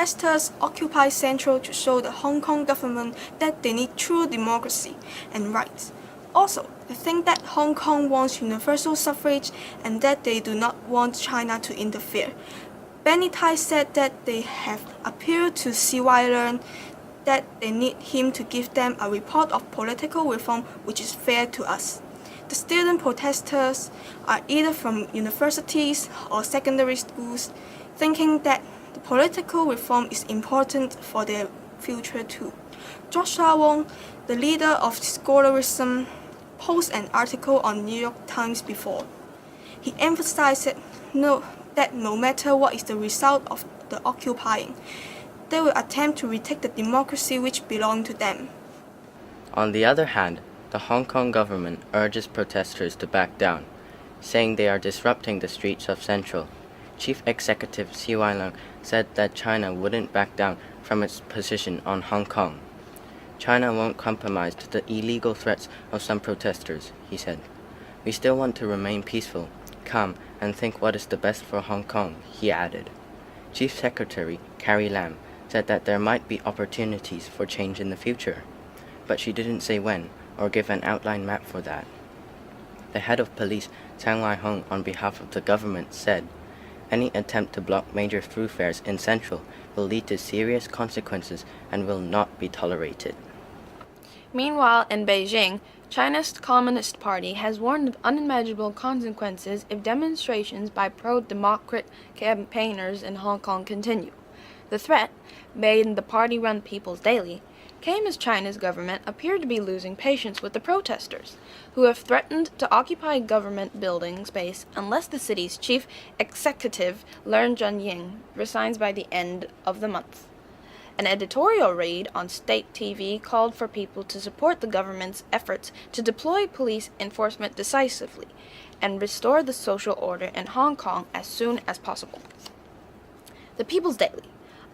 protesters occupied Central to show the Hong Kong government that they need true democracy and rights. Also, they think that Hong Kong wants universal suffrage and that they do not want China to interfere. Benny Tai said that they have appealed to CY Leung that they need him to give them a report of political reform which is fair to us. The student protesters are either from universities or secondary schools, thinking that the political reform is important for their future too. Joshua Wong, the leader of scholarism, posted an article on New York Times before. He emphasized that no matter what is the result of the occupying, they will attempt to retake the democracy which belongs to them. On the other hand, the Hong Kong government urges protesters to back down, saying they are disrupting the streets of Central. Chief Executive CY Leung said that China wouldn't back down from its position on Hong Kong. China won't compromise to the illegal threats of some protesters, he said. We still want to remain peaceful, calm, and think what is the best for Hong Kong, he added. Chief Secretary Carrie Lam said that there might be opportunities for change in the future, but she didn't say when or give an outline map for that. The head of police, Tang Wai-hung, on behalf of the government said, any attempt to block major thoroughfares in Central will lead to serious consequences and will not be tolerated. Meanwhile, in Beijing, China's Communist Party has warned of unimaginable consequences if demonstrations by pro-democrat campaigners in Hong Kong continue. The threat, made in the party-run People's Daily, came as China's government appeared to be losing patience with the protesters, who have threatened to occupy government building space unless the city's chief executive, Leung Chun-ying, resigns by the end of the month. An editorial read on state TV called for people to support the government's efforts to deploy police enforcement decisively and restore the social order in Hong Kong as soon as possible. The People's Daily,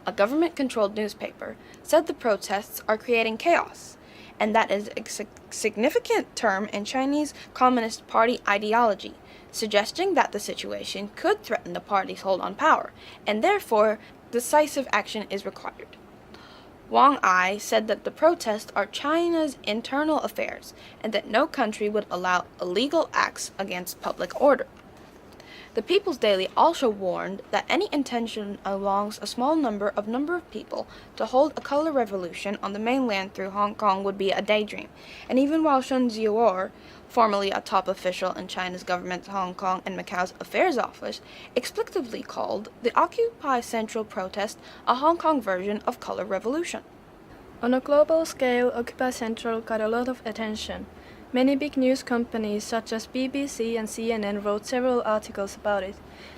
a government-controlled newspaper, said the protests are creating chaos, and that is a significant term in Chinese Communist Party ideology, suggesting that the situation could threaten the party's hold on power, and therefore decisive action is required. Wang Ai said that the protests are China's internal affairs and that no country would allow illegal acts against public order. The People's Daily also warned that any intention amongst a small number of people to hold a color revolution on the mainland through Hong Kong would be a daydream, and even while Shun Jior, formerly a top official in China's government's Hong Kong and Macau's affairs office, explicitly called the Occupy Central protest a Hong Kong version of color revolution. On a global scale, Occupy Central got a lot of attention. Many big news companies such as BBC and CNN wrote several articles about it.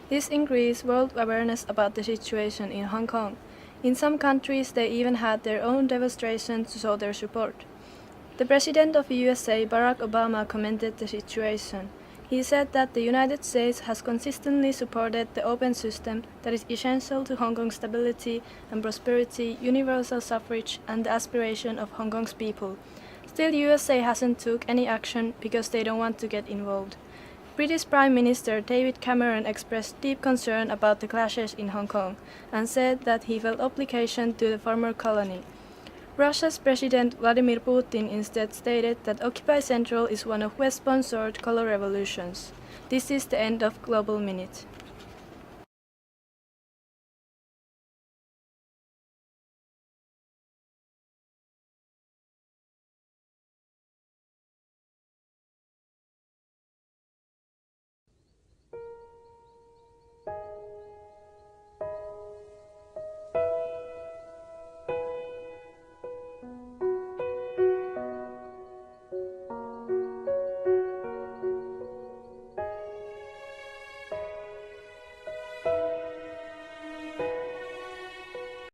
This increased world awareness about the situation in Hong Kong. In some countries, they even had their own demonstrations to show their support. The President of the USA, Barack Obama, commented the situation. He said that the United States has consistently supported the open system that is essential to Hong Kong's stability and prosperity, universal suffrage, and the aspiration of Hong Kong's people. Still, USA hasn't took any action because they don't want to get involved. British Prime Minister David Cameron expressed deep concern about the clashes in Hong Kong and said that he felt obligation to the former colony. Russia's President Vladimir Putin instead stated that Occupy Central is one of West-sponsored color revolutions. This is the end of Global Minute.